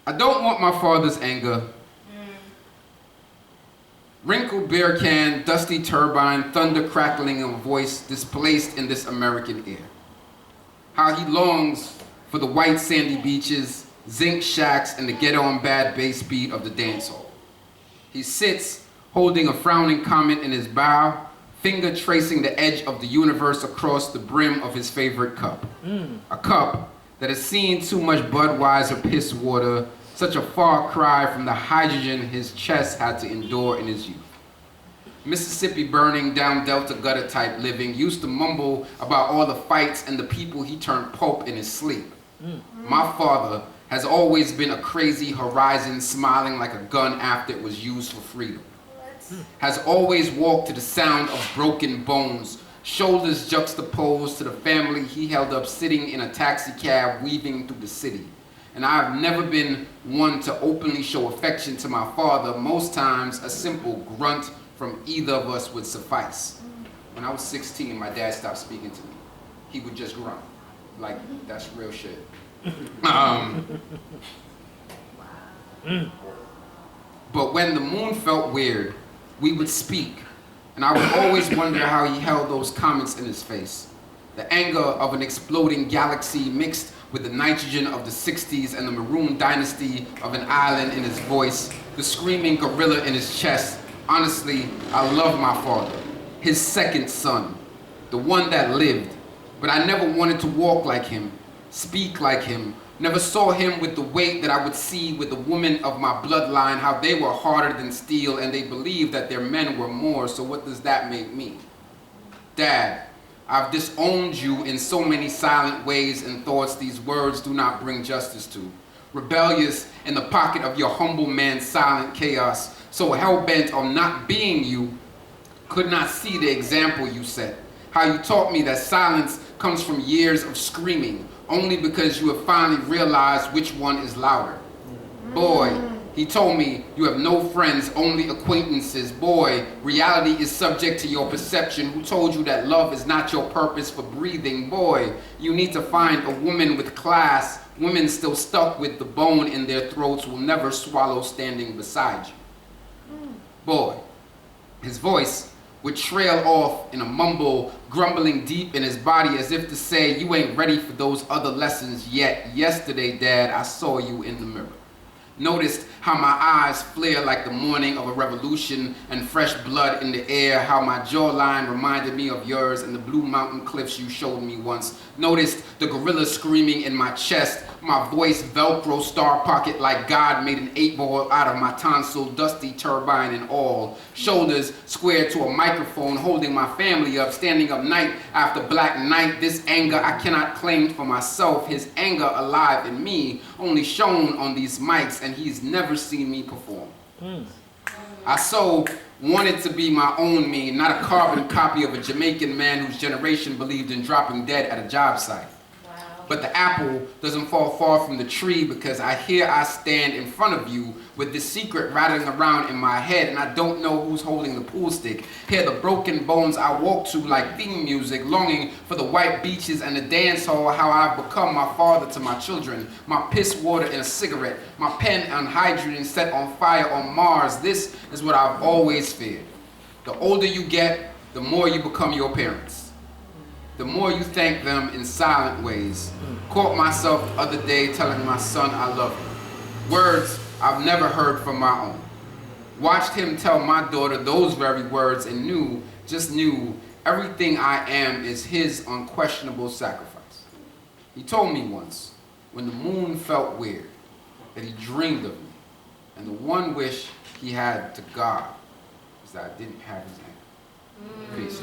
I don't want my father's anger. Wrinkled beer can, dusty turbine, thunder crackling in a voice displaced in this American air. How he longs for the white sandy beaches, zinc shacks, and the get-on bad bass beat of the dance hall. He sits, holding a frowning comment in his bow, finger tracing the edge of the universe across the brim of his favorite cup. A cup that has seen too much Budweiser piss water, such a far cry from the hydrogen his chest had to endure in his youth. Mississippi burning down Delta gutter type living, used to mumble about all the fights and the people he turned pulp in his sleep. My father has always been a crazy horizon smiling like a gun after it was used for freedom. Has always walked to the sound of broken bones, shoulders juxtaposed to the family he held up sitting in a taxi cab weaving through the city. And I've never been one to openly show affection to my father. Most times, a simple grunt from either of us would suffice. When I was 16, my dad stopped speaking to me. He would just grunt. Like, that's real shit. But when the moon felt weird, we would speak. And I would always wonder how he held those comments in his face. The anger of an exploding galaxy mixed with the nitrogen of the 60s and the maroon dynasty of an island in his voice, the screaming gorilla in his chest. Honestly, I love my father, his second son, the one that lived. But I never wanted to walk like him, speak like him, never saw him with the weight that I would see with the women of my bloodline, how they were harder than steel and they believed that their men were more, so what does that make me? Dad, I've disowned you in so many silent ways and thoughts these words do not bring justice to. Rebellious in the pocket of your humble man's silent chaos, so hell-bent on not being you, could not see the example you set. How you taught me that silence comes from years of screaming, only because you have finally realized which one is louder. Boy, he told me, you have no friends, only acquaintances. Boy, reality is subject to your perception. Who told you that love is not your purpose for breathing? Boy, you need to find a woman with class. Women still stuck with the bone in their throats will never swallow standing beside you. Boy, his voice would trail off in a mumble, grumbling deep in his body as if to say, you ain't ready for those other lessons yet. Yesterday, Dad, I saw you in the mirror. Noticed how my eyes flare like the morning of a revolution and fresh blood in the air, how my jawline reminded me of yours and the blue mountain cliffs you showed me once. Noticed the gorilla screaming in my chest, my voice Velcro star pocket like God made an 8-ball out of my tonsil, dusty turbine and all. Shoulders squared to a microphone, holding my family up, standing up night after black night. This anger I cannot claim for myself, his anger alive in me, only shown on these mics, and he's never seen me perform. I so wanted to be my own me, not a carbon copy of a Jamaican man whose generation believed in dropping dead at a job site. But the apple doesn't fall far from the tree because I stand in front of you with this secret rattling around in my head and I don't know who's holding the pool stick. Hear the broken bones I walk to like theme music, longing for the white beaches and the dance hall, how I've become my father to my children, my piss water in a cigarette, my pen on hydrogen set on fire on Mars. This is what I've always feared. The older you get, the more you become your parents. The more you thank them in silent ways. Caught myself the other day telling my son I love him. Words I've never heard from my own. Watched him tell my daughter those very words and just knew, everything I am is his unquestionable sacrifice. He told me once, when the moon felt weird, that he dreamed of me. And the one wish he had to God was that I didn't have his anger. Peace.